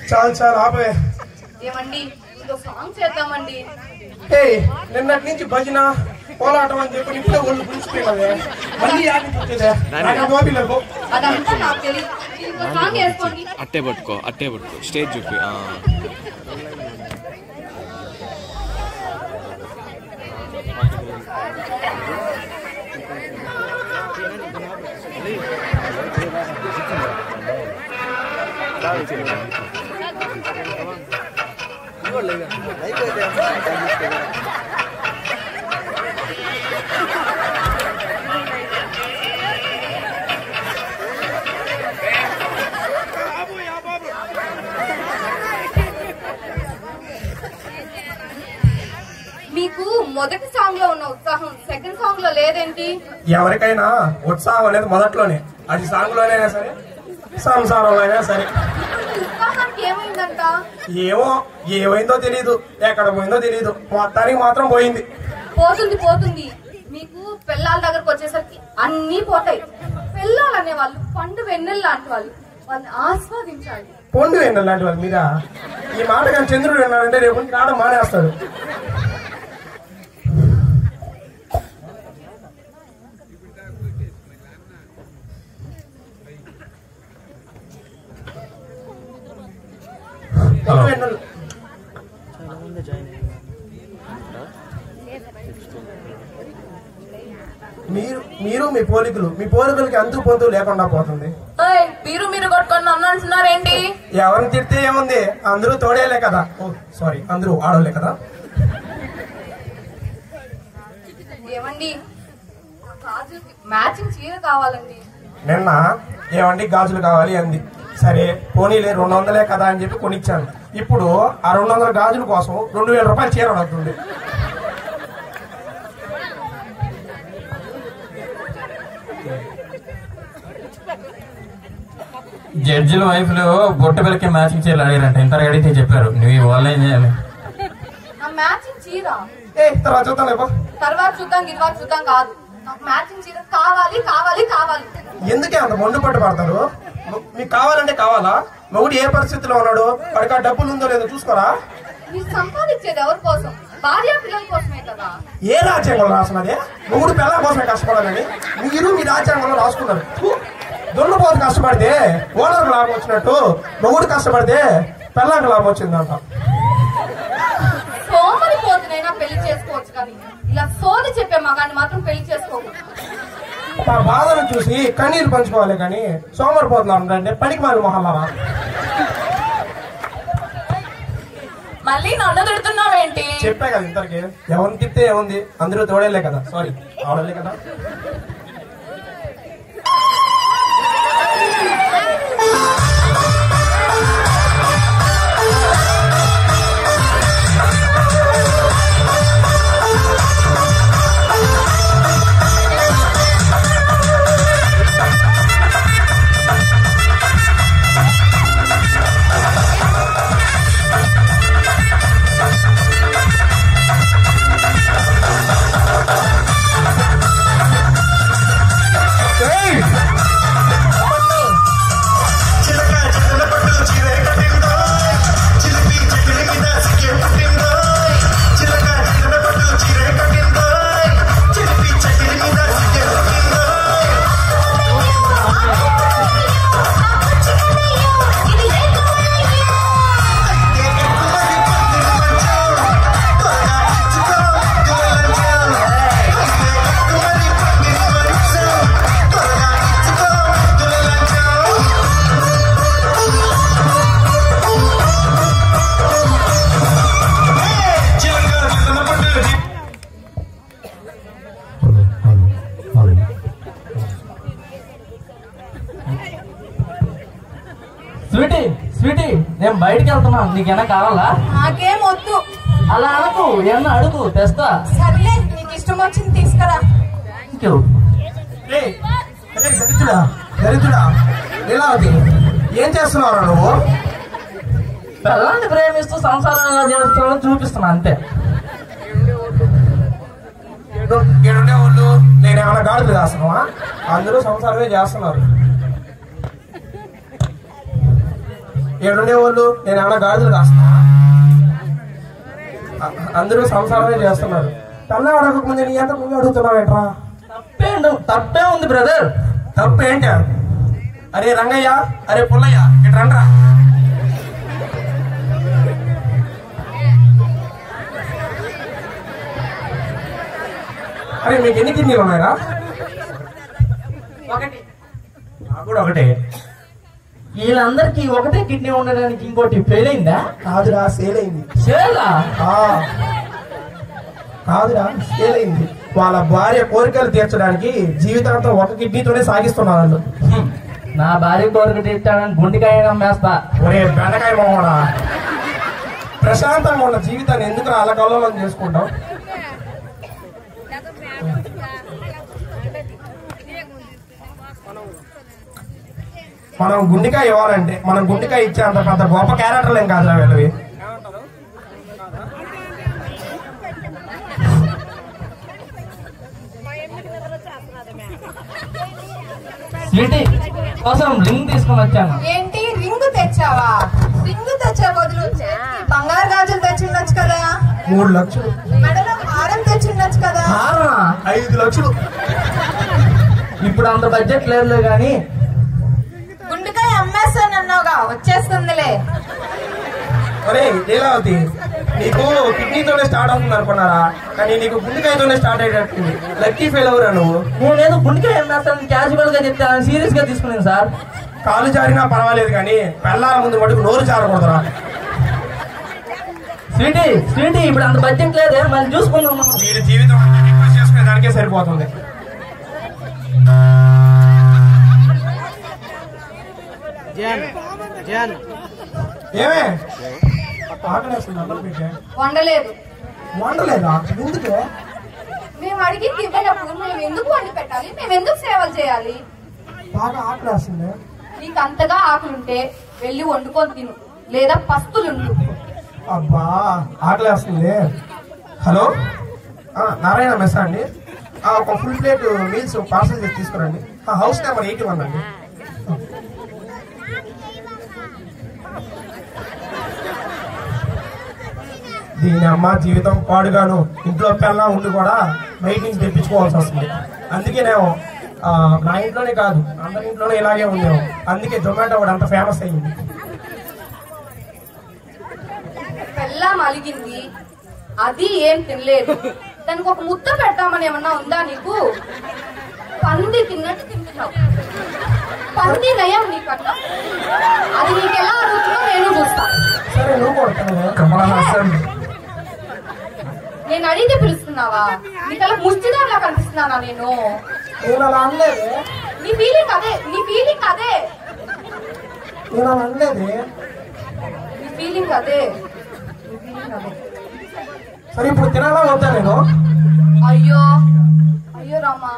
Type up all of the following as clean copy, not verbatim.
చాలు చాలు ఆపే. ఏమండి సాంగ్ చేద్దామండి. నిన్నటి నుంచి భజన పోరాటం అని చెప్పి ఇప్పుడే ఒళ్ళు గుంచిపోయినదే. మళ్ళీ అదంతా నాకు తెలియదు. సాంగ్ వేసుకోండి. అట్టే పట్టుకో స్టేజ్ చూపి. మీకు మొదటి సాంగ్ లో ఉన్న ఉత్సాహం సెకండ్ సాంగ్ లో లేదేంటి? ఎవరికైనా ఉత్సాహం అనేది మొదట్లోనే, అది సాంగ్ లోనైనా సరే సంసారంలో అయినా సరే. ఉత్సాహానికి ఏమైందంట? ఏమో ఏమైందో తెలీదు, ఎక్కడ పోయిందో తెలీదు, మొత్తానికి మాత్రం పోయింది. పోతుంది. మీకు పిల్లల దగ్గరకు వచ్చేసరికి అన్ని పోతాయి. పిల్లలు అనే వాళ్ళు పండు వెన్నెల లాంటి వాళ్ళు, వాళ్ళని ఆస్వాదించాలి. పండు వెన్నెల లాంటి వాళ్ళు మీరా? ఈ మాట కానీ చంద్రుడు విన్నాడంటే రేపు రావడం మానేస్తాడు. మీరు మీ పోలికలకి అంతు పొంతు లేకుండా పోతుంది. మీరు కొట్టుకొని నన్ను అంటున్నారేంటి? ఎవరిని తిడితే ఏముంది, అందరూ తోడేలే కదా. సారీ, అందరూ ఆడోలే కదా. ఏమండి మ్యాచింగ్ చీర కావాలండి. నిన్న ఏమండి గాజులు కావాలి అంది. సరే పోనీలే 200 కదా అని చెప్పి కొనిచ్చాను. ఇప్పుడు ఆ 200 గాజుల కోసం 2000 రూపాయలు చీర పడుతుంది. జడ్జిల వైఫ్లు బొట్టు పిల్లకి మ్యాచింగ్ చీరలు అడిగారంట. ఇంత అడిగితే చెప్పారు. నువ్వు వాళ్ళు ఏం చేయాలి? మ్యాచింగ్ చీర తర్వాత చూద్దాం కాదు, నాకు మ్యాచింగ్ చీర కావాలి. ఎందుకే అంత మొండు పట్టు పడతారు? మీకు కావాలంటే కావాలా? మొగుడు ఏ పరిస్థితిలో ఉన్నాడు, వాడికి ఆ డబ్బులు ఉందో లేదో చూసుకోరా? మీరు సంపాదించేది ఎవరి కోసం? భార్య పిల్లల కోసమే కదా. ఏ రాజ్యాంగంలో రాసినదే? మొగుడు పిల్లల కోసమే కష్టపడాలని మీరు మీ రాజ్యాంగంలో రాసుకున్నారు. దొండపోతు కష్టపడితే ఓనర్కు లాభం వచ్చినట్టు మొగుడు కష్టపడితే పిల్లలకు లాభం వచ్చిందంట. సోమరి పోతునైనా పెళ్లి చేసుకోవచ్చు, కానీ ఇలా సోని చెప్పే మగాన్ని మాత్రం పెళ్లి చేసుకోకూడదు. మా బాధను చూసి కన్నీరు పంచుకోవాలి, కానీ సోమరిపోతున్నాం అంటే పనికి మాలి మొహల్లారా. మళ్ళీ నన్ను తిడుతున్నావేంటి? చెప్పే కదా ఇంతకి, ఎవరిని తిప్పితే ఏముంది, అందరూ తోడేలే కదా. సారీ, ఆడలే కదా. నేను బయటికి వెళ్తున్నాను, నీకేనా కావాలా? నాకేం వద్దు. అలా అనకు, ఏమన్నా అడుగు, తెస్తా. సర్లే, నీకు ఇష్టం వచ్చింది తీసుకురా. Thank you. దరిద్రుడా దరిద్రుడా లీలావతి, ఏం చేస్తున్నావు నువ్వు? పిల్లల్ని ప్రేమిస్తూ సంసారం ఎలా చేస్తున్నావు చూపిస్తున్నా అంతే. ఏడుండే వాళ్ళు నేనేమైనా గాడులు చేస్తున్నావా? అందరూ సంసారమే చేస్తున్నారు. ఏడుండే వాళ్ళు నేనేమైనా గాడులు కాస్తున్నా? అందరూ సంసారమే చేస్తున్నారు. తల్లా అడగక ముందు నీ ఎంత ముందు అడుగుతున్నావు ఏంట్రా? తప్పే ఉంది బ్రదర్. తప్పేంట? అరే రంగయ్య, అరే పుల్లయ్య, ఇటు రండ్రా. అరే మీకు ఎన్ని కిడ్నీలు ఉన్నాయా? ఒకటి. నాకు కూడా ఒకటే. వీళ్ళందరికీ ఒకటే కిడ్నీ ఉండడానికి ఇంకోటి ఫెయిల్ అయిందా? కాదురా, సేల్ అయింది. సేలా? కాదురా, సేల్ అయింది. వాళ్ళ భార్య కోరికలు తీర్చడానికి జీవితాంతం ఒక కిడ్నీతోనే సాగిస్తున్నారు వాళ్ళు. నా భార్య కోరిక తీర్చాలని గుండెకాయ నమ్మేస్తా. ఒరే బెండకాయ మొహడా, ప్రశాంతంగా ఉన్న జీవితాన్ని ఎందుకు అలా కల్లోలం చేసుకుంటాం? మనం గుండెకాయ ఇవ్వాలంటే మనం గుండెకాయ ఇచ్చే అంత పెద్ద గొప్ప క్యారెక్టర్లు ఏం కాదురా వీళ్ళవి. స్వీటీ కోసం రింగ్ తీసుకొని వచ్చాను. ఏంటి రింగ్ తెచ్చావా? రింగ్ తెచ్చే బదులు బంగారు గాజులు తెచ్చిండొచ్చు కదా. 3 లక్షలు. మెడలో హారం తెచ్చిండొచ్చు కదా. 5 లక్షలు. ఇప్పుడు అంత బడ్జెట్ లేదు గాని గుండెకాయ అమ్మేస్తానన్నావుగా, వచ్చేస్తుందిలే. ఒరే లీలావతి, నీకు కిడ్నీతోనే స్టార్ట్ అవుతుంది అనుకున్నారా? కానీ నీకు గుండెకాయతోనే స్టార్ట్ అయ్యేటట్టుంది. లక్కీ ఫెయిల్ అవురా నువ్వు. నేనేదో గుండెకాయ అమ్మేస్తాను క్యాజువల్ గా చెప్తాను, సీరియస్ గా తీసుకున్నాను సార్. కాలు జారినా పర్వాలేదు కానీ పెళ్ళాల ముందు మటుకు నోరు జారకూడదురా. స్వీటీ స్వీటీ ఇప్పుడు అంత బడ్జెట్ లేదే, మళ్ళీ చూసుకుందాం. వీడి జీవితం రిక్వెస్ట్ చేసుకునే దానికే సరిపోతుంది. ఏమే ఆకలేస్తుంది? వండలేదు. వండలేదా? ఎందుకే? మేము అడిగింది ఇవ్వనప్పుడు మేము ఎందుకు వండి పెట్టాలి? మేము ఎందుకు సేవలు చేయాలి? బాగా ఆకలేస్తుంది. నీకు అంతగా ఆకులుంటే వెళ్ళి వండుకొని తిను, లేదా పస్తులుండు. అబ్బా ఆకలేస్తుంది. హలో, నారాయణ మెస్ అండి. ఒక ఫుల్ ప్లేట్ మీల్స్ పార్సల్ చేసి తీసుకురండి. హౌస్ నెంబర్ 81 అండి. దీని అమ్మ జీవితం పాడుగాను ఇంట్లో పిల్ల ఉండి కూడా బయట నుంచి తెప్పించుకోవాల్సి వస్తుంది. అందుకే నేను నా ఇంట్లోనే కాదు అందరి ఇంట్లోనే ఇలాగే ఉండేవు. అందుకే జొమాటో కూడా అంత ఫేమస్ అయ్యింది. పెళ్ళాం అలిగింది, అది ఏం తినలేదు. దానికి ఒక ముద్ద పెడతామని ఏమన్నా ఉందా నీకు? పంది తిన్నట్టు తింటున్నావు. పంది నయం నీకన్నా, అది నీకు ఎలా అడుగుతుందో నేను చూస్తా. సరే నువ్వు కూడా నేను అడిగితే పిలుస్తున్నావా? నీకు అలా ముష్టిదానిలా కనిపిస్తున్నానా నేను? నేను అలా అనలేదే. నీ ఫీలింగ్ అదే, నీ ఫీలింగ్ అదే, నేను అలా అనలేదే. నీ ఫీలింగ్ అదే, నీ ఫీలింగ్ అదే. సరే ఇప్పుడు తినాలా వద్దా నేను? అయ్యో అయ్యో రామా,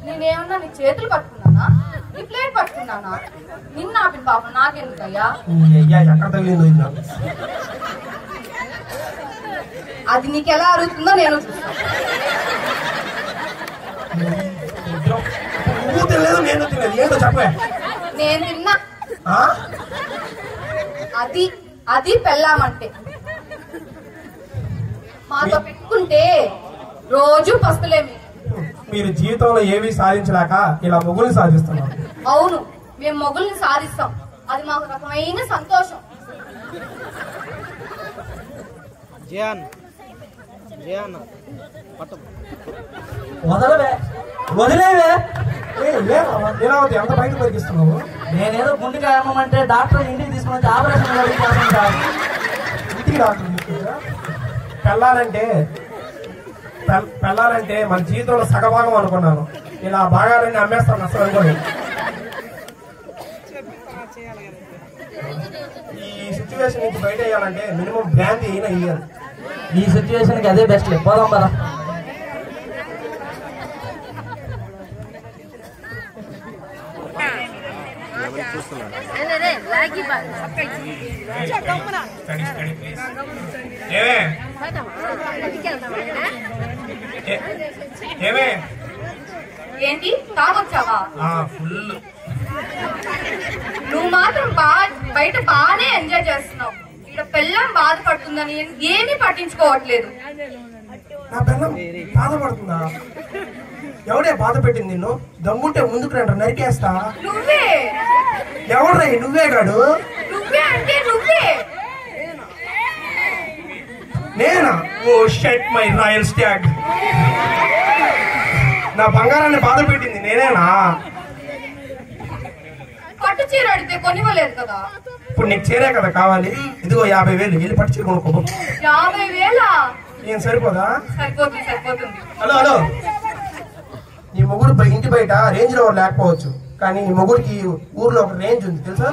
నేనేమన్నా నీ చేతులు పట్టుకున్నానా? నీ ప్లేట్ పట్టుకున్నానా? నిన్న ఆపిన పాపం నాకెందుకయ్యా? అయ్యా ఎక్కడ తగిలిందో ఇది నాకు. అది నీకు ఎలా అరుగుతుందో నేను చూస్తాను. నువ్వు తినలేదు నేను తినలేదు, ఏంటో చెప్పే. నేను తిన్నా. అది అది పెళ్ళామంటే. మాతో పెట్టుకుంటే రోజు పస్తులేమి. మీరు జీవితంలో ఏమీ సాధించలేక ఇలా మొగుల్ని సాధిస్తున్నారు. అవును, మేము మొగుల్ని సాధిస్తాం, అది మాకు రకమైన సంతోషం. వదలవే వదిలేవే. లీలావతి ఎంత బయట పరిగిస్తున్నావు? నేనేదో గుండెకాయ అమ్మమంటే డాక్టర్ ఇంటికి తీసుకుని వచ్చి ఆపరేషన్ చేస్తాను సార్. ఇంటికి డాక్టర్ పెళ్ళాలంటే మన జీవితంలో సగభాగం అనుకున్నాను. ఇలా భాగాలన్నీ అమ్మేస్తాను అసలు అనుకోలేదు. ఈ ఈ సిచ్యువేషన్ నుంచి బయట వేయాలంటే మినిమం బ్రాంతి అయినా వేయాలి. ఈ సిచ్యువేషన్ కి అదే బెస్ట్ లే, పోదాం పదా. ఏంటి తాగొచ్చావా? ఫుల్. నువ్వు మాత్రం బయట బాగానే ఎంజాయ్ చేస్తున్నావు. ఇక్కడ పెళ్ళం బాధపడుతుందని ఏమీ పట్టించుకోవట్లేదు. నా పిల్లం బాధపడుతుందా? ఎవడే బాధ పెట్టింది నిన్ను? దమ్ముంటే ముందుకు రండి, నరికేస్తా. నువ్వే. ఎవడ్రా నువ్వే కాడు? నువ్వే అంటే నువ్వే. నేనా? ఓ షట్ మై రాయల్ స్టాగ్. నా బంగారాన్ని బాధ పెట్టింది నేనేనా? పట్టు చీర అడిగితే కొనివ్వలేదు కదా. ఇప్పుడు నీకు చీరే కదా కావాలి, ఇదిగో 50,000 వెళ్ళి పట్టు చీర కొనుక్కో. 50,000? ఏం సరిపోదా? సరిపోతుంది. హలో, నీ మొగుడు ఇంటి బయట రేంజ్ లో లేకపోవచ్చు, కానీ నీ మొగుడికి ఊర్లో ఒక రేంజ్ ఉంది తెలుసా?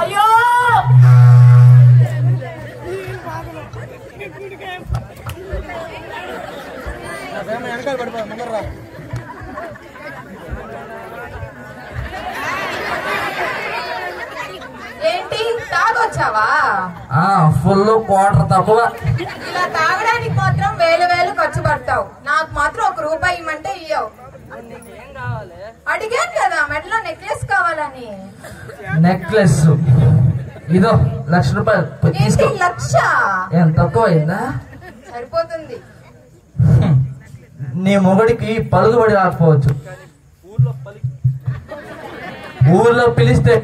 అయ్యో ఏంటి తాగొచ్చావా? ఫుల్ క్వార్టర్ తక్కువ. ఇలా తాగడానికి మాత్రం వేలు ఖర్చు పడతావు. నాకు మాత్రం ₹1 ఇమ్మంటే ఇయ్యవు. అడిగాను కదా మెడలో నెక్లెస్ కావాలని. నెక్లెస్ ఇదో ₹1,00,000 తీసుకో. 1,00,000? ఏం తక్కువ అయిందా? సరిపోతుంది. నీ మొగుడికి పలుకుబడి రాకపోవచ్చు, ఊర్లో పిలిస్తే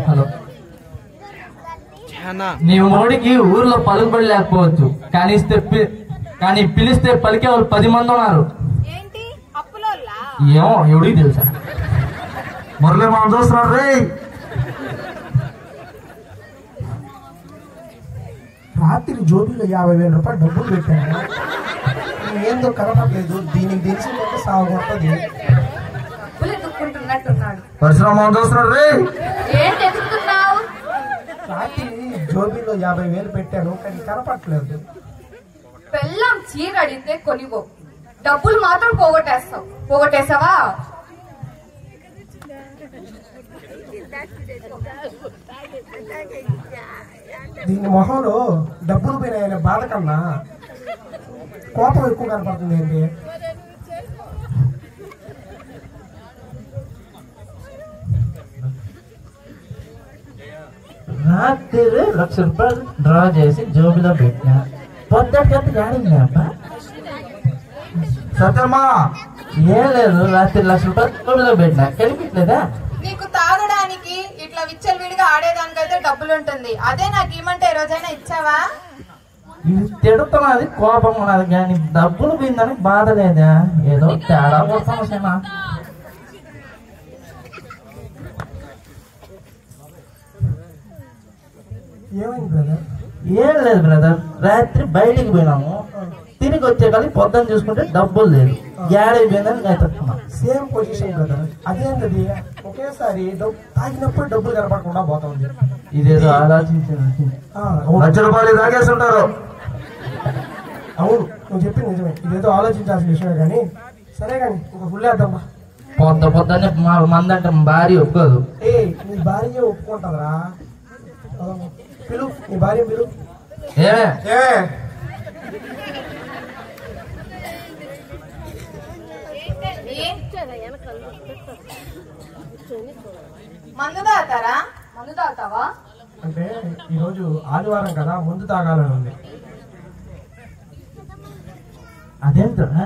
హలో, నీ మొగుడికి ఊర్లో పలుకుబడి లేకపోవచ్చు, కానీ పిలిస్తే పలికే వాళ్ళు 10 మంది ఉన్నారు. ఏంటి అప్పులోల్లా? ఏమో ఎవడికి తెలుసా. మురళి మనం చూస్తున్నాడు రే. రాత్రి జోబీలో 50,000 రూపాయలు డబ్బులు పెట్టాను. ఏందో కనపడలేదు. దీనికి తెలిసిందంటే సాగు కొట్టది. డబ్బులు ఎత్తుక్కుంటున్నట్టున్నాడు. పరిశ్రమ మనం చూస్తున్నాడు రే. ఏంటి ఎత్తుకుతున్నావు? రాత్రి జోబీలో 50,000 పెట్టాను, కానీ కనపడలేదు. పెళ్ళాం చీర అడిగితే కొనివ్వు, డబ్బులు మాత్రం పోగొట్టేసావా? దీని మొహంలో డబ్బులు పోయిన బాధ కన్నా కోపం ఎక్కువ కనపడుతుంది. ఏంటి రాత్రి ₹1,00,000 డ్రా చేసి జోబిలో పెట్టినా, పొద్దుటి గాడిందా సత్యమ్మా? ఏం లేదు, రాత్రి ₹1,00,000 జోబిలో పెట్టినా, కనిపించలేదా? నీకు తాగడానికి ఇట్లా విచ్చలవిడిగా ఆడేదానికైతే డబ్బులు ఉంటుంది. అదే నాకు ఇమ్మంటే ఏ రోజైనా ఇచ్చావా? ఇది తిడుతున్నది కోపం ఉన్నది, కానీ డబ్బులు పోయిందని బాధ లేదా? ఏదో తేడా సమస్యనా? ఏమైంది బ్రదర్? ఏం లేదు బ్రదర్, రాత్రి బయటికి పోయినాము, తిరిగి వచ్చే కలిసి పొద్దున్న చూసుకుంటే డబ్బులు లేదు, ఏడైపోయిందని నేను సేమ్ పొజిషన్ బ్రదర్. అదేంటది ఒకేసారి తాగినప్పుడు డబ్బులు కనపడకుండా పోతుంది. ఇదేదో ఆలోచించింది. ₹1,00,000 తాగేస్తుంటారు. అవును, నువ్వు చెప్పింది నిజమే. ఇదేదో ఆలోచించాల్సిన విషయమే. కానీ సరే కానీ ఇంకా ఫుల్ వేద్దామా? పొద్దున్నే మా మందంటే భార్య ఒప్పుకోదు. నీ భార్య ఒప్పుకుంటుందిరా. పిలు, నీ భార్య పిలు. మందు తాగుతారా? మందు తాగుతావా? అంటే ఈరోజు ఆదివారం కదా, ముందు తాగాలని ఉంది. అదేంటరా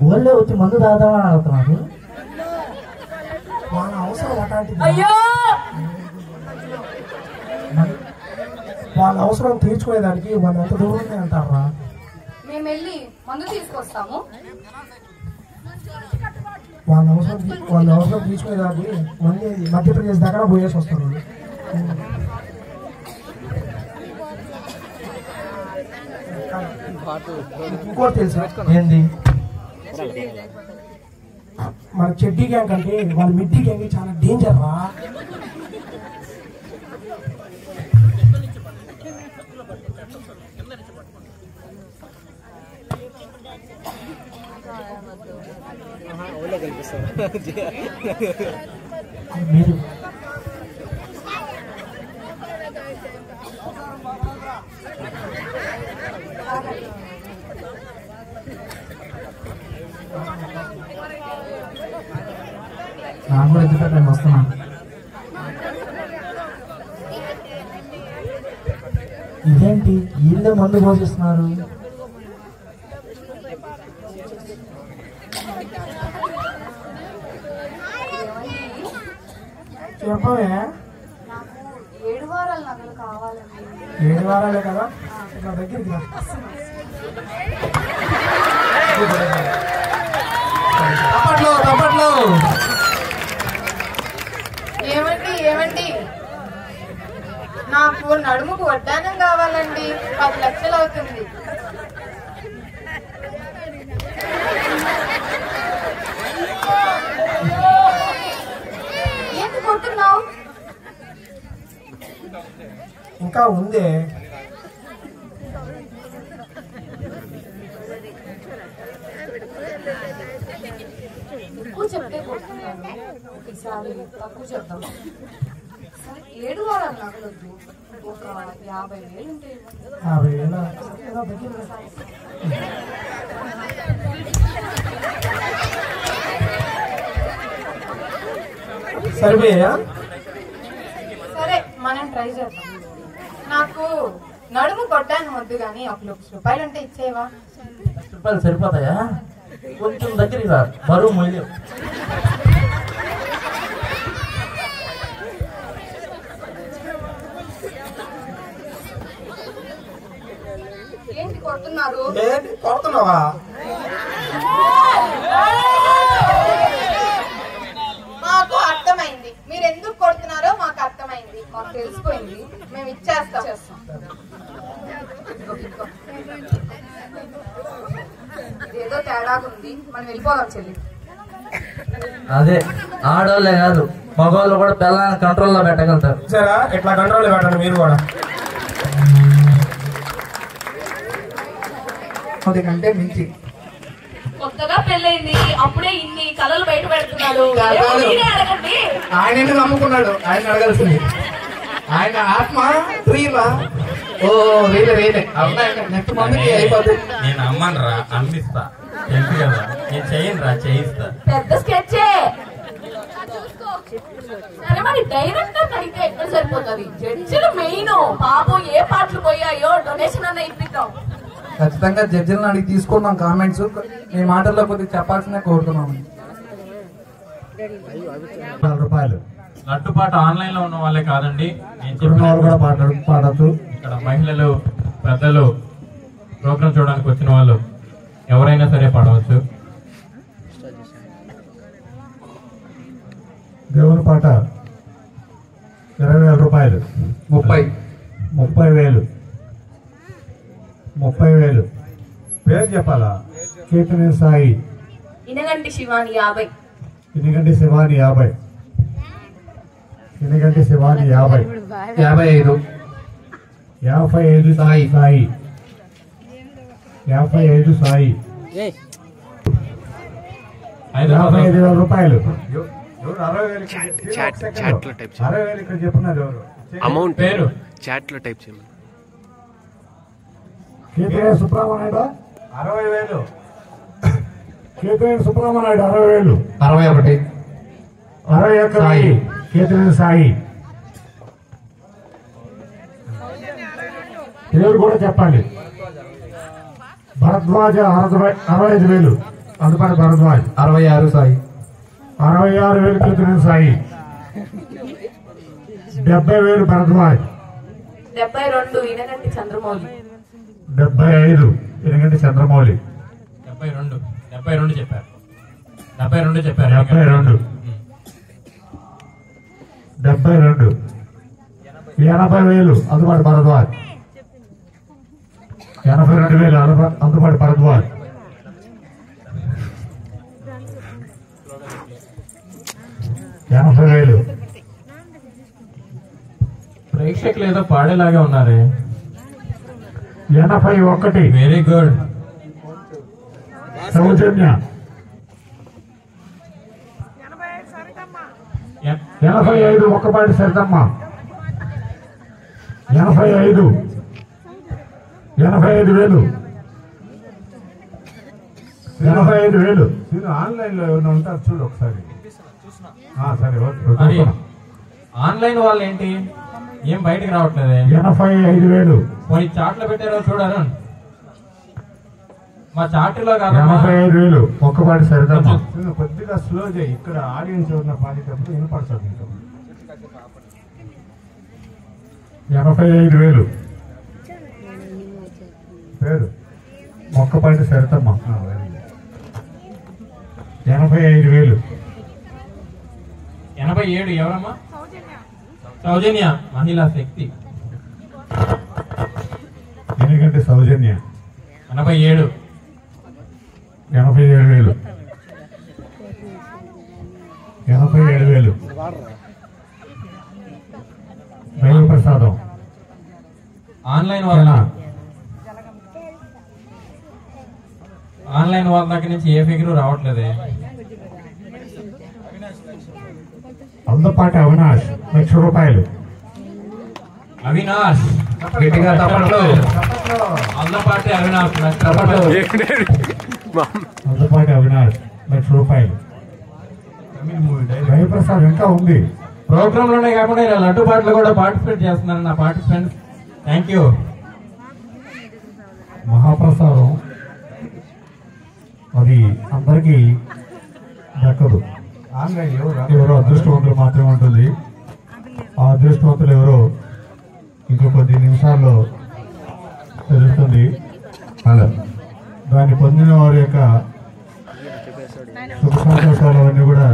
వాళ్ళే వచ్చి మందు తాగుతామని అడుగుతున్నారు. వాళ్ళ అవసరం అలాంటిది. అయ్యో, వాళ్ళ అవసరం తీర్చుకునేదానికి వాళ్ళు ఎంత దూరంగా అంటారా? మేము వెళ్ళి మందు తీసుకొస్తాము. వాళ్ళ అవసరం తీర్చుకునేదానికి మళ్ళీ మధ్యప్రదేశ్ దగ్గర పోయేసి వస్తారు. ఇంకోటి తెలుసా? ఏంది? మన చెడ్డీ గ్యాంగ్ అంటే వాళ్ళ మిడ్డీ గ్యాంగ్ చాలా డేంజర్ రా. మీరు నాకు కూడా ఎదుట నేను వస్తున్నాను. ఇదేంటి వీళ్ళే మందు పోషిస్తున్నారు? చెప్పవే. నాకు 7 వారాల నగలు కావాలండి. 7 వారాలే కదా, నా దగ్గరికి రా. తప్పట్లో తప్పట్లో. ఏమండి నాకు నడుముకు వడ్డానం కావాలండి. 10 లక్షలు అవుతుంది. ఏంటి కొట్టున్నావు? ఇంకా ఉందే. ఎక్కువ చెప్తే కొడుతున్నాను. ఈసారి తక్కువ చెప్తాం. 7 వారాల నగలొద్దు, ఒక 50,000 ఉంటే 50,000 నా దగ్గరికి రా. సరిపోయా? సరే మనం ట్రై చేద్దాం. నాకు నడుము కొట్టాను వద్దు గానీ ఒక 1,00,000 రూపాయలు ఉంటే ఇచ్చేవా? రూపాయలు సరిపోతాయా? కొంచెం దగ్గరికి రా, బరువు మొయ్యలేవు. ఏంటి కొడుతున్నారు? ఏంటి కొడుతున్నావా? మాకు అర్థమైంది, మీరు ఎందుకు కొడుతున్నారో మాకు అర్థమైంది. మాకు తెలిసిపోయింది, మేము ఇచ్చేస్తాం. ఏదో తేడాగా ఉంది, మనం వెళ్ళిపోదాం చెల్లి. అదే ఆడవాళ్ళే కాదు, మగవాళ్ళు కూడా పిల్లల్ని కంట్రోల్లో పెట్టగలుగుతారు. సరే, ఇట్లా కంట్రోల్ పెట్టండి మీరు కూడా. కంటే మించి కొత్తగా పెళ్ళైంది, అప్పుడే ఇన్ని కళలు బయట పెడుతున్నాడు. అడగండి, ఆయన ఎందుకు నమ్ముకున్నాడు? ఆయన అడగాల్సింది. ఆయన ఆత్మ ప్రియులా? ఓ రీలే నెక్స్ట్ మంత్కి అయిపోతుంది. నేను అమ్మను రా, అందిస్తా. తెలుసు కదా, నేను చెయ్యను రా, చేయిస్తా. పెద్ద స్కెచ్చే. సరే మరి డైరెక్టర్ అడిగితే ఎక్కడ సరిపోతుంది? జడ్జిలు మెయిన్. పాపం ఏ పాటలు పోయాయో డొనేషన్ అన్న ఇప్పిద్దాం. ఖచ్చితంగా జడ్జిలను అడిగి తీసుకున్నాం కామెంట్స్. మీ మాటల్లో కొద్దిగా చెప్పాల్సిందే కోరుతున్నాము. 4 రూపాయలు. లడ్డు పాట ఆన్లైన్ లో ఉన్న వాళ్ళే కాదండి, నేను ఉన్న వాళ్ళు కూడా పాడచ్చు. ఇక్కడ మహిళలు, పెద్దలు, ప్రోగ్రాం చూడడానికి వచ్చిన వాళ్ళు ఎవరైనా సరే పాడవచ్చు. దేవుని పాట 20,000 రూపాయలు. 30,000. పేరు చెప్పాలా? కీర్తన సాయి. ఇనగంటి శివాని 50. ఇనిగంటి శివాని 50. 55 సాయి. 55,000 రూపాయలు. 60,000 టైప్ 60,000 ఇక్కడ చెప్పున్నారు ఎవరు? అమౌంట్ పేరు చాట్ లో టైప్ చేయమని. కీర్తన సుబ్రహ్మణ్యుడు 60,000. కీర్తన సుబ్రహ్మణ్యుడు 60,000. 61. 61 కీర్తన సాయి. పేరు కూడా చెప్పండి. భరద్వాజ 65,000. అందుకని భరద్వాజ్. 66 సాయి. 66,000 కీర్తన సాయి. 70,000 భరద్వాజ్. 72 ఇనగంటి చంద్రమౌళి. 75 ఇనగంటి చంద్రమౌళి. 72 చెప్పారు. 72 చెప్పారు. 72. 80,000 అందుబాటు భరద్వాజ్. 82,000 అందుబాటు భరద్వాజ్. 80,000 ప్రేక్షకులు ఏదో పాడేలాగా ఉన్నారే. 81 వెరీ గుడ్. సౌజన్య. 85 ఒక్కపాటి సరితమ్మ. 85,000 85,000. ఆన్లైన్ లో ఏమైనా ఉంటారు చూడు ఒకసారి. సరే మరి ఆన్లైన్ వాళ్ళు ఏంటి ఏం బయటకు రావట్లేదే. 85,000 పోయి చాట్లో పెట్టారో చూడారు. మా చాట్లో కాదు. 85,000 ఒక్కపాటి సరితమ్మ. కొద్దిగా స్లో చేయి, ఇక్కడ ఆడియన్స్ ఎవరన్నా పాడేటప్పుడు వినపడుతుంది. 85,000 పేరు ఒక్కపాటి సరితమ్మ. 85,000. 87 ఎవరమ్మా? సౌజన్య మహిళా శక్తి. ఎందుకంటే సౌజన్య. 87. 87,000. 87,000. దైవ ప్రసాదం. ఆన్లైన్ వాళ్ళ దగ్గర నుంచి ఏ ఫిగర్ రావట్లేదే. అందపాటి అవినాష్ 1,00,000 రూపాయలు. అవినాష్ గట్టిగా తప్పట్లు. అందపాటి అవినాష్ అందపాటి అవినాష్ 1,00,000 రూపాయలు. దైవ ప్రసాదం ఇంకా ఉంది. ప్రోగ్రామ్ లోనే కాకుండా ఇలా లడ్డు పాటలు కూడా పార్టిసిపేట్ చేస్తున్నారు నా పార్టిసిపెంట్స్. Thank you. మహాప్రసాదం అది అందరికీ దక్కదు. ఆన్లైన్ ఎవరో అదృష్టవంతులు మాత్రమే ఉంటుంది. ఆ అదృష్టవంతులు ఎవరో ఇంకో కొద్ది నిమిషాల్లో తెలుస్తుంది. దాన్ని పొందిన వారి యొక్క సుఖ సంతోషాలు అవన్నీ కూడా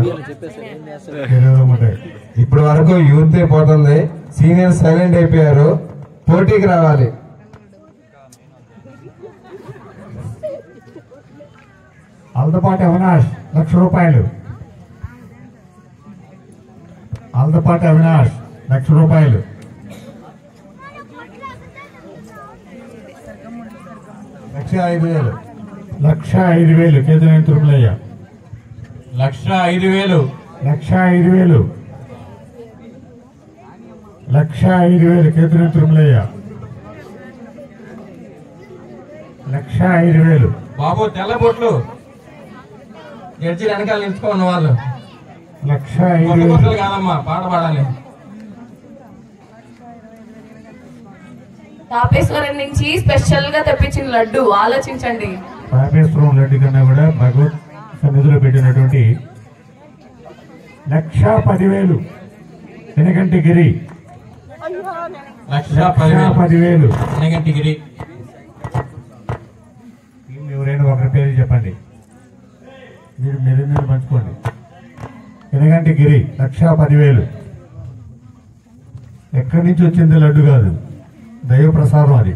ఉంటాయి. ఇప్పటి వరకు యూత్ పోతుంది, సీనియర్ సైలెంట్ అయిపోయారు. పోటీకి రావాలి. అల్దపాటి అవినాష్ 1,00,000 రూపాయలు. అల్దపాటి అవినాష్ 1,00,000 రూపాయలు. 1,05,000. 1,05,000 కేతినేని తిరుమలయ్య. 1,05,000. 1,05,000. 1,05,000 కేతినేని తిరుమలయ్య. 1,05,000. బాబు తెల్లబొట్లు జడ్జి వెనకాల నిలుచుకున్న వాళ్ళు. 1,05,000 కాదమ్మా, పాట పాడాలి. తాపేశ్వరం నుంచి స్పెషల్ గా తెప్పించిన లడ్డు ఆలోచించండి. రామేశ్వరం లడ్డు కన్నా కూడా భగవత్ సన్నిధిలో పెట్టినటువంటి 1,10,000 వెనకంటి గిరి. 1,10,000 వెనకంటి గిరి. ఎవరైనా ఒకరి పేరు చెప్పండి, మీరు పంచుకోండి. వెనకంటి గిరి 1,10,000. ఎక్కడి నుంచి వచ్చింది లడ్డు కాదు, దైవ ప్రసాదం. అది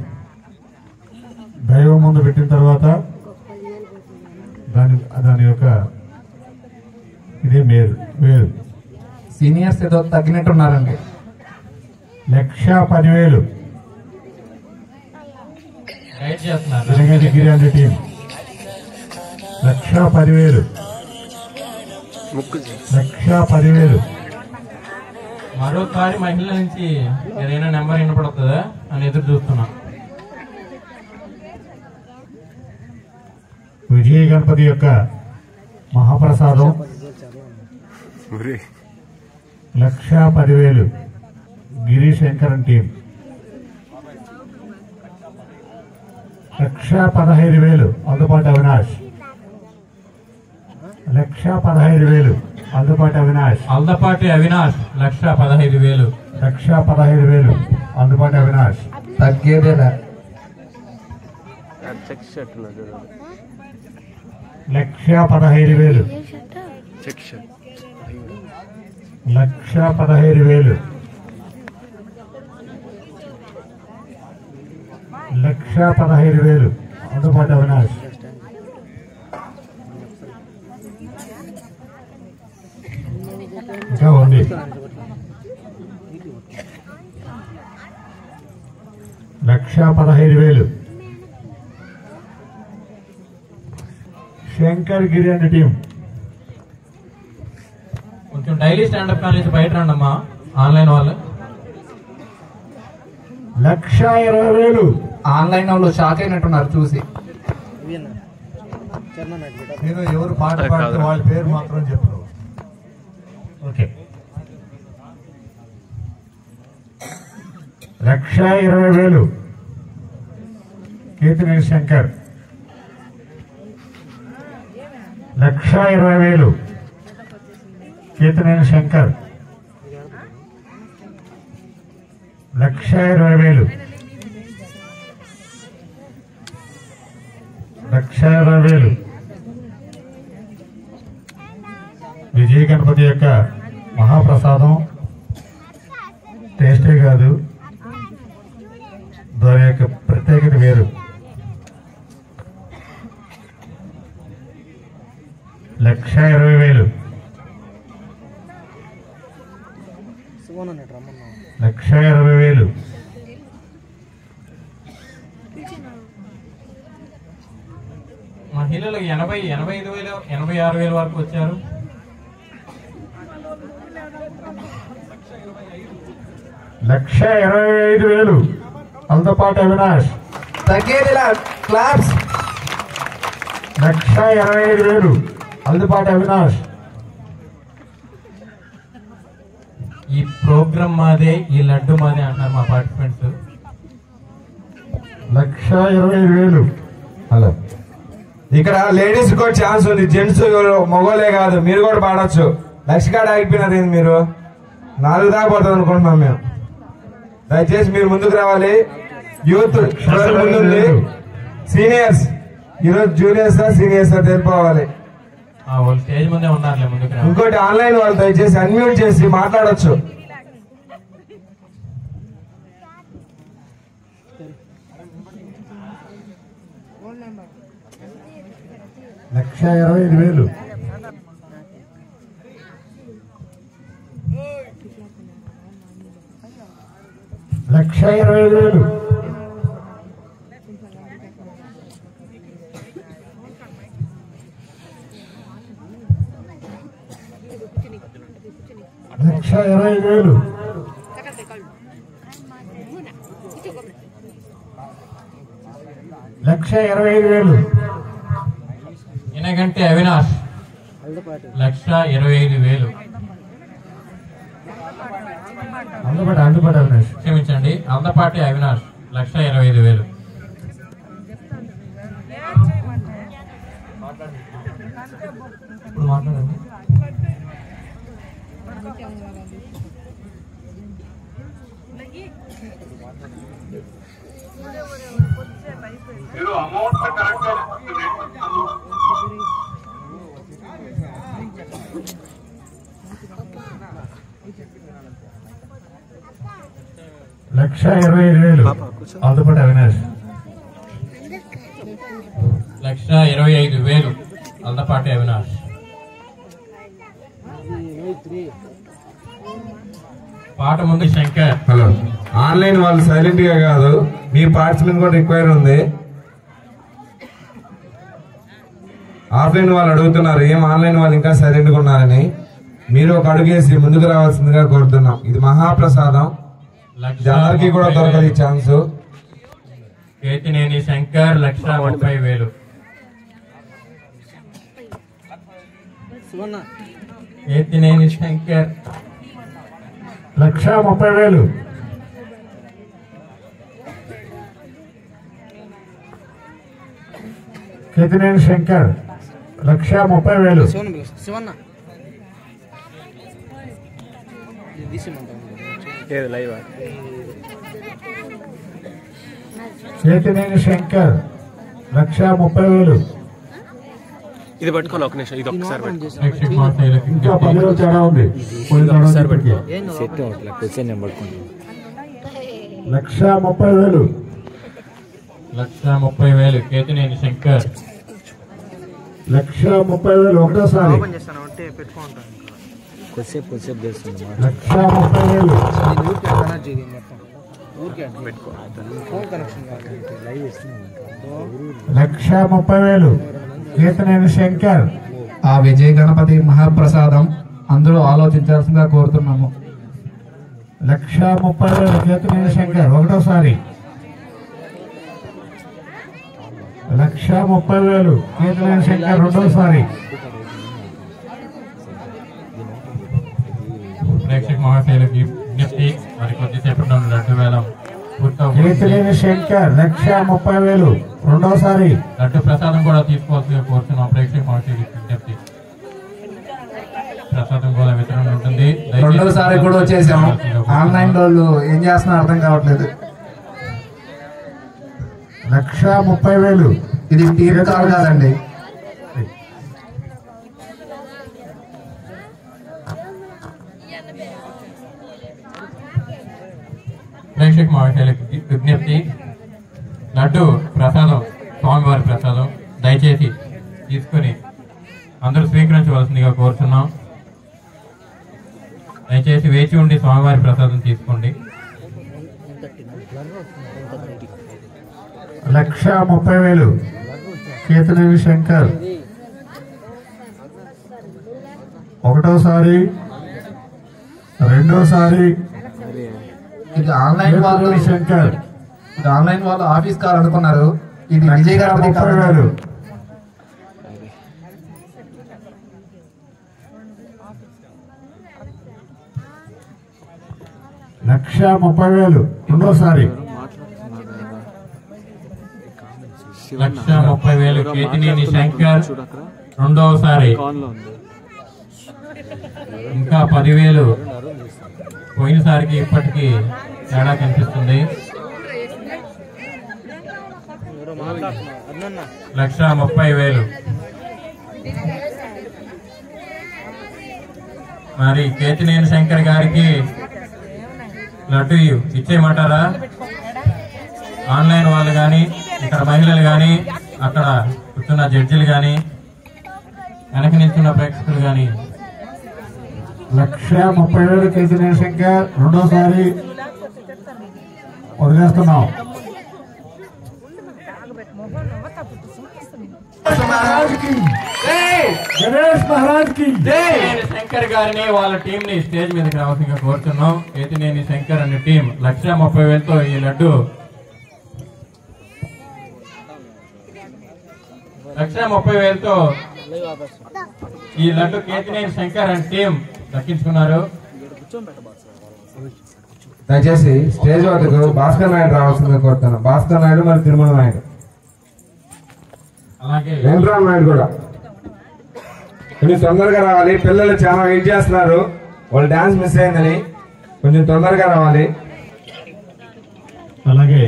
దైవం ముందు పెట్టిన తర్వాత దాని యొక్క ఇదే వేరు. సీనియర్స్ ఏదో తగ్గినట్టున్నారండి. 1,10,000 రైట్ చేస్తున్నారు. వెనకంటి గిరి అంటే టీం 1,10,000. 1,10,000. మరోసారి మహిళల నుంచి ఏదైనా నెంబర్ వినపడుతుందా అని ఎదురు చూస్తున్నా. విజయ గణపతి యొక్క మహాప్రసాదం 1,10,000 గిరి శంకరన్ టీం. 1,15,000 అందుబాటు అవినాష్. 1,15,000 అందుబాటు అవినాష్. అల్దపాటి అవినాష్ 1,15,000. 1,15,000 అందుబాటు అవినాష్. తగ్గేదేలా. 1,15,000. 1,15,000. 1,15,000 అందుబాటు అవినాష్. ఇంకా ఉంది. 1,15,000 శంకర్ గిరి అండ్ టీం. కొంచెం డైలీ స్టాండప్ కాలేజ్ బయట రండమ్మా ఆన్లైన్ వాళ్ళు. 1,20,000 ఆన్లైన్ వాళ్ళు షాక్ అయినట్టున్నారు చూసి. నేను ఎవరు పాట పాడితే వాళ్ళ పేరు మాత్రం చెప్పు. ఓకే. 1,20,000 కేతినేని శంకర్. 1,20,000 కేతినేని శంకర్. 1,20,000 1,20,000 విజయ గణపతి యొక్క మహాప్రసాదం టేస్టే కాదు, దాని యొక్క ప్రత్యేకత వేరు. 1,20,000 1,20,000 మహిళలు 85,000 86,000 వరకు వచ్చారు. 1,25,000 అల్దపాటి అవినాష్. తగ్గేదిలా క్లాప్స్. 1,25,000 అల్దపాటి అవినాష్. ఈ ప్రోగ్రామ్ మాదే, ఈ లడ్డు మాదే అంటారు మా పార్టిసిపెంట్స్. 1,25,000. హలో, ఇక్కడ లేడీస్ కూడా ఛాన్స్ ఉంది, జెంట్స్ మగోలే కాదు, మీరు కూడా పాడొచ్చు. లక్ష కాడ ఆగిపోయినారు ఏంది మీరు? 4 దాకా పడుతుంది అనుకుంటున్నాం మేము. దయచేసి మీరు ముందుకు రావాలి. యూత్ ముందుంది, సీనియర్స్ ఈరోజు జూనియర్స్ సీనియర్స్ తెలిపోవాలి. వాళ్ళు స్టేజ్ ముందే ఉన్నారులే, ముందుకు రా. ఇంకోటి ఆన్లైన్ వాళ్ళు దయచేసి అన్మ్యూట్ చేసి మాట్లాడొచ్చు. లక్ష 25,000 1,25,000 1,25,000 1,25,000 ఎనగంటే అవినాష్ 1,25,000. అందుబాటు అవినాష్. క్షమించండి, అందపాటి అవినాష్ 1,25,000. ఇప్పుడు మాట్లాడండి. లక్ష 25,000 అందుబాటు అవినాష్. 1,25,000 అల్దపాటి అవినాష్. పాట ముందు శంకర్. హలో, ఆన్లైన్ వాళ్ళు సైలెంట్ గా కాదు, మీ పార్టిసిపెంట్ కూడా రిక్వైర్ ఉంది. ఆఫ్లైన్ వాళ్ళు అడుగుతున్నారు ఏం ఆన్లైన్ వాళ్ళు ఇంకా సైలెంట్ గా ఉన్నారని. మీరు ఒక అడుగేసి ముందుకు రావాల్సిందిగా కోరుతున్నాం. ఇది మహాప్రసాదం, అందరికీ కూడా దొరకదు ఈ ఛాన్స్. కేతినేని శంకర్ 1,30,000. కేతినేని శంకర్ 1,30,000 కేతినేని శంకర్ 1,30,000 కేతినేని శంకర్ 1,30,000. ఇది పట్టుకోండి, ఒక నిమిషం, ఇది ఒక్కసారి పట్టుకో. ఇంకా 10 రోజులు తేడా ఉంది. 1,30,000 1,30,000 కేతినేని శంకర్. 1,30,000 ఒకటోసారి. 1,30,000 కేతినేని శంకర్. ఆ విజయ గణపతి మహాప్రసాదం అందరూ ఆలోచించాల్సిందిగా కోరుతున్నాము. 1,30,000 కేతినేని శంకర్ ఒకటోసారి. 1,30,000 కేతినేని శంకర్ రెండోసారి. ప్రేక్షక మహాశైలకి విజ్ఞప్తి, మరి కొద్దిసేపట్లో లడ్డు వేలం కేతినేని శంకర్ 1,30,000 రెండోసారి. లడ్డు ప్రసాదం కూడా తీసుకోవాల్సిందిగా కోరుతున్నాం. ప్రేక్షక మహాశైలకి విజ్ఞప్తి, ప్రసాదం కూడా వితరణ ఉంటుంది. రెండోసారి కూడా వచ్చేసాము. ఆన్లైన్ వాళ్ళు ఏం చేస్తున్నా అర్థం కావట్లేదు. 1,30,000 ఇది టీవీ కాల్ కాదండి. ప్రేక్షక మహాశైలకి విజ్ఞప్తి, లడ్డు ప్రసాదం స్వామివారి ప్రసాదం దయచేసి తీసుకుని అందరూ స్వీకరించవలసిందిగా కోరుతున్నాం. దయచేసి వేచి ఉండి స్వామివారి ప్రసాదం తీసుకోండి. 1,30,000 కేతినేని శంకర్ ఒకటోసారి. రెండోసారి ఇది ఆన్లైన్ వాళ్ళు శంకర్. ఇది ఆన్లైన్ వాళ్ళు ఆఫీస్ కాల్ అనుకున్నారు. ఇది విజయ గణపతి 1,30,000. 1,30,000 రెండోసారి. 1,30,000 కేతినేని శంకర్ రెండవసారి. ఇంకా 10,000 పోయినసారికి ఇప్పటికీ తేడా కనిపిస్తుంది. 1,30,000 మరి కేతినేని శంకర్ గారికి లడ్డు ఇచ్చేయమంటారా? ఆన్లైన్ వాళ్ళు కానీ, ఇక్కడ మహిళలు కానీ, అక్కడ కూర్చున్న జడ్జిలు కానీ, వెనక నిల్చున్న ప్రేక్షకులు కానీ. 1,30,000 కేతినేని శంకర్ రెండోసారి వదిలేస్తున్నాం. గణేష్ మహారాజ్ కి శంకర్ గారిని వాళ్ళ టీం ని స్టేజ్ మీదకి రావాల్సిందిగా కోరుతున్నాం. కేతినేని శంకర్ అనే టీం 1,30,000తో ఈ లడ్డు 1,30,000తో ఈ లడ్డు కేతినేని శంకర్ అనే టీం దక్కించుకున్నారు. దయచేసి స్టేజ్ వద్దకు భాస్కర్ నాయుడు రావాల్సిందిగా కోరుతున్నాం. భాస్కర్ నాయుడు మరి తిరుమల నాయుడు, అలాగే వెంకటరామ్ నాయుడు కూడా కొంచెం తొందరగా రావాలి. పిల్లలు చాలా వెయిట్ చేస్తున్నారు, వాళ్ళు డాన్స్ మిస్ అయిందని. కొంచెం తొందరగా రావాలి. అలాగే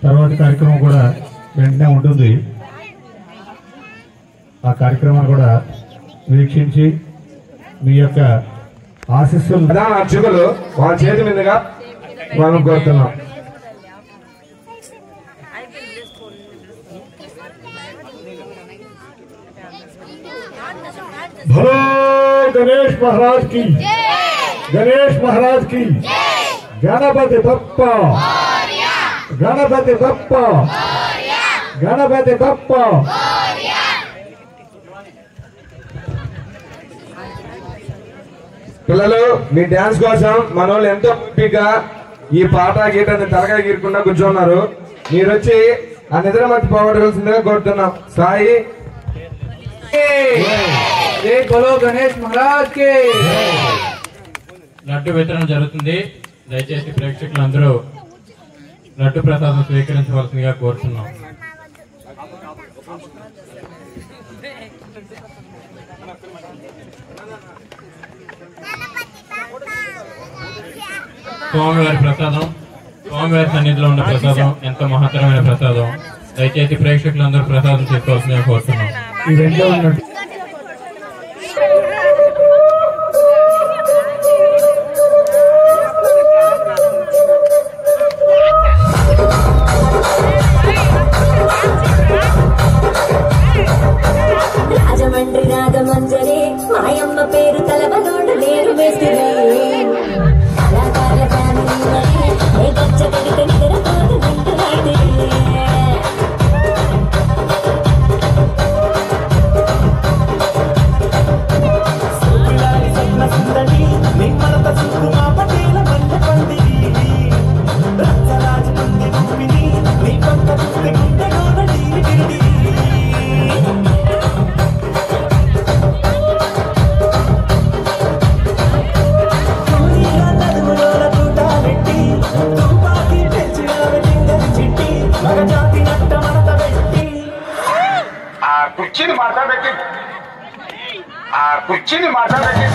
తర్వాత కార్యక్రమం కూడా వెంటనే ఉంటుంది. ఆ కార్యక్రమాన్ని కూడా వీక్షించి మీ యొక్క ఆశీస్సులు ప్రధాన అర్చకులు వాళ్ళ చేతి మీదుగా మనం కోరుతున్నాం. భలో గణేష్ మహారాజ్ కి, గణేష్ మహారాజ్ కి, గణపతి బప్ప, గణపతి బప్ప, గణపతి బప్ప. పిల్లలు మీ డాన్స్ కోసం మన వాళ్ళు ఎంతో ఓపికగా ఈ పాట గీటాన్ని తలకాయ గీరకుండా కూర్చున్నారు. మీరు వచ్చి ఆ నిద్ర మట్టి పోగొట్టవలసిందిగా కోరుతున్నాం. సాయి గణేష్ మహారాజ్ కి. లడ్డు వితరణ జరుగుతుంది. దయచేసి ప్రేక్షకులందరూ లడ్డు ప్రసాదం స్వీకరించవలసిందిగా కోరుతున్నాం. స్వామివారి ప్రసాదం, స్వామివారి సన్నిధిలో ఉన్న ప్రసాదం ఎంతో మహత్తరమైన ప్రసాదం. దయచేసి ప్రేక్షకులందరూ ప్రసాదం తీసుకోవాల్సిందిగా కోరుతున్నాం. ఈ రెండో ఉన్నట్టు కుర్చీని మాట్లాడబెట్టి కుర్చీని మాట్లాడబెట్టి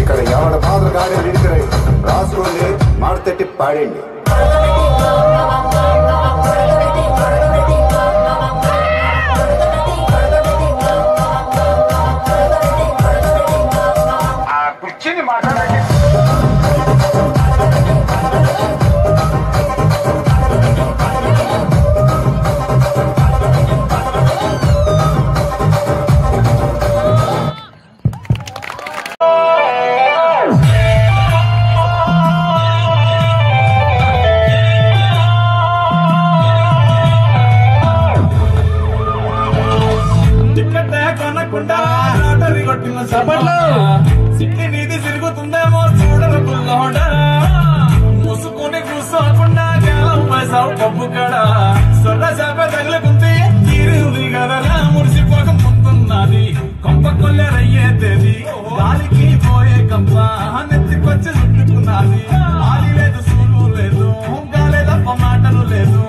ఇక్కడ ఎవడ బాధలు గాడి నిలిపిరై రాసుకొని మాడతెట్టి పాడండి. కుర్చీని మాట్లాడండి. సిట్టి నీది తిరుగుతుందేమో చూడరు పుల్లోడ మూసుకుని కూర్చోకుండా గేలం వేసావు పప్పు కడ సొర్ర చేప తగిలకుంది తీరింది కదలా మురిసిపోక ముందున్నది కొంప కొల్లెరయ్యేది గాలికి పోయే కంప నెత్తికొచ్చి చుట్టుకున్నది ఆలి లేదు సూలు లేదు గాలే తప్ప మాటలు లేదు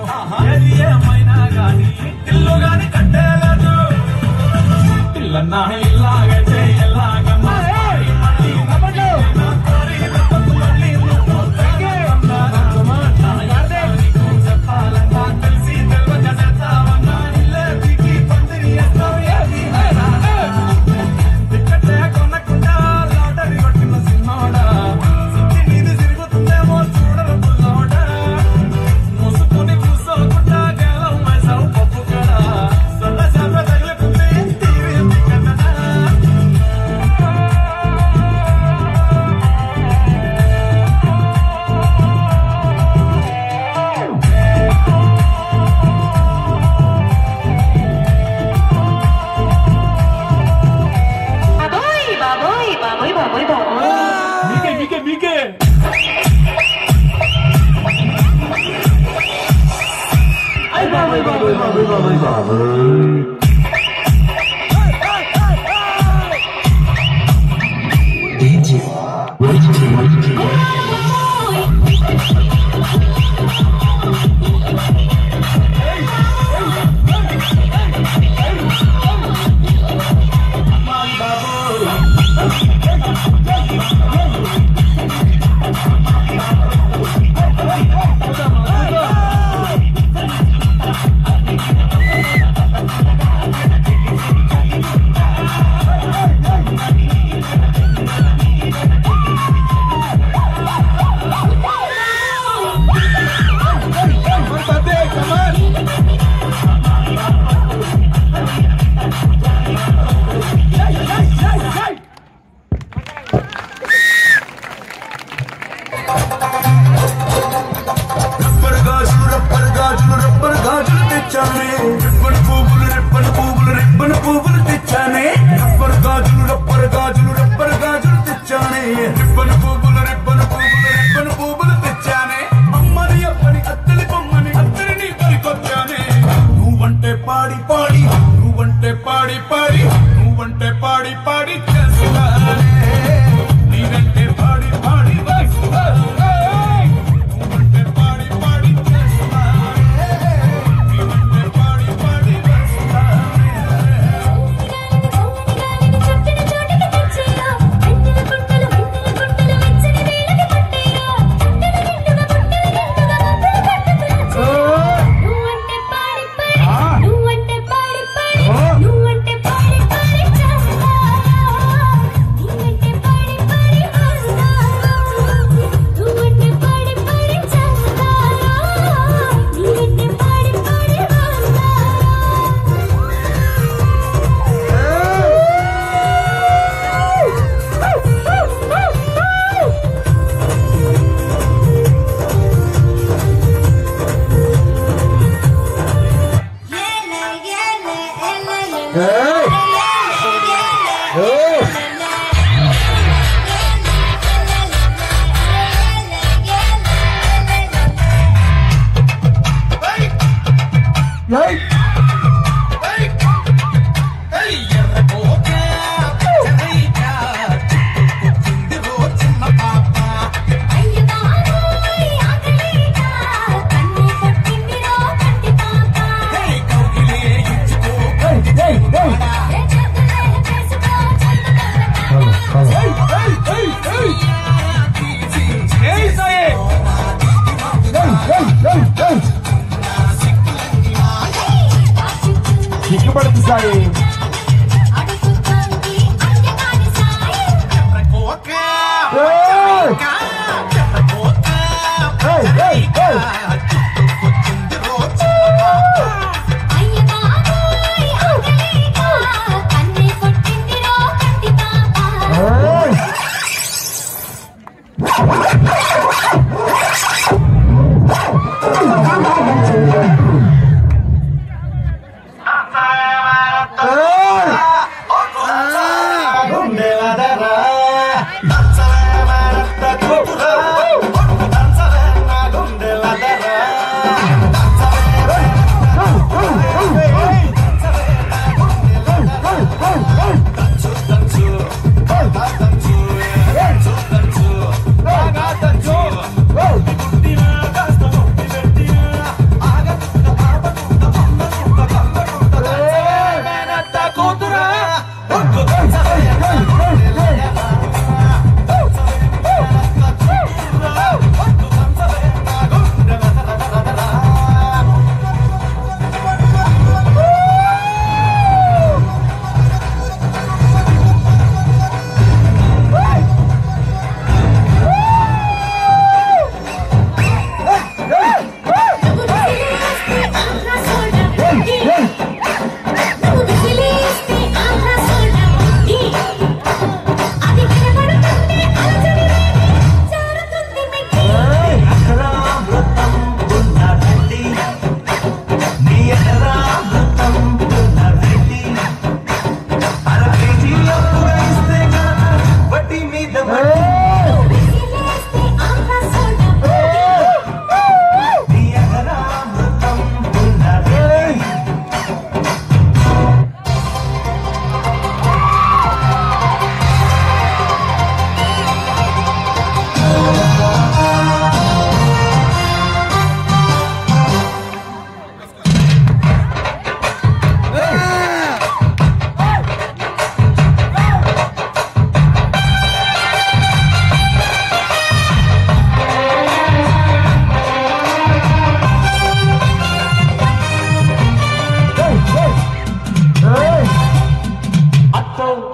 ఏది ఏమైనా గాని ఇల్లు గాని కట్టేలేదు ఇల్లన్నా ఇల్లాగా చేయలాగమ్మా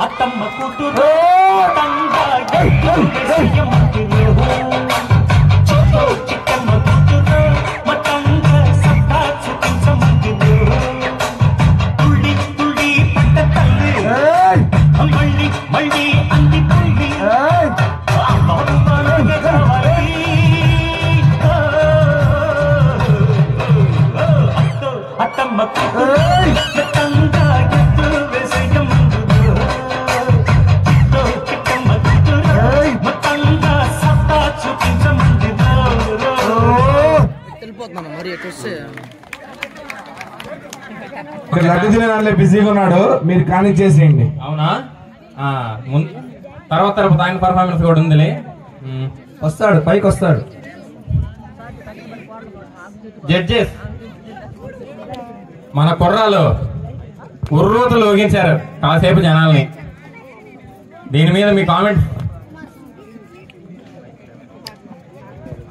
అత్తమ్మ కూతురు తంగా చోటో చిక్కమ్మ కూతురు మతంగా సత్తా చూపించమంటురు తుళ్ళి తుళ్ళి పట్ట తల్లి మళ్ళీ మళ్ళీ అంది తల్లి అత్తమ్మ కూతురు మతంగా ఎత్తు వేసేయమంటురు చిక్కమ్మ కూతురు మతంగా సత్తా చూపించమంటురు వెళ్ళిపోతున్నాను మరి ఎటు వస్తే లడ్డు తినే దాంట్లో బిజీగా ఉన్నాడు, మీరు కానీ చేసేయండి. అవునా తర్వాత ఆయన పర్ఫార్మెన్స్ కూడా ఉందిలే. వస్తాడు, పైకి వస్తాడు. జడ్జెస్, మన కుర్రాలు ఉర్రూతలు ఊగించారు కాసేపు జనాల్ని. దీని మీద మీ కామెంట్.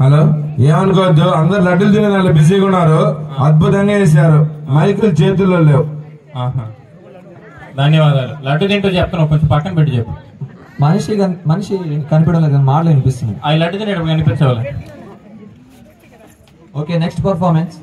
హలో, ఏమనుకోవద్దు, అందరు లడ్డులు తినే దాంట్లో బిజీగా ఉన్నారు. అద్భుతంగా చేశారు, మైకులు చేతుల్లో లేవు. ధన్యవాదాలు. లడ్డు తింటూ చెప్తున్నావు, కొంచెం పక్కన పెట్టి చెప్పు. మనిషి కనిపించడం లేదు, మాటలు వినిపిస్తున్నాయి. ఆ లడ్డు తినేటప్పుడు కనిపించవాలి. Okay, next performance.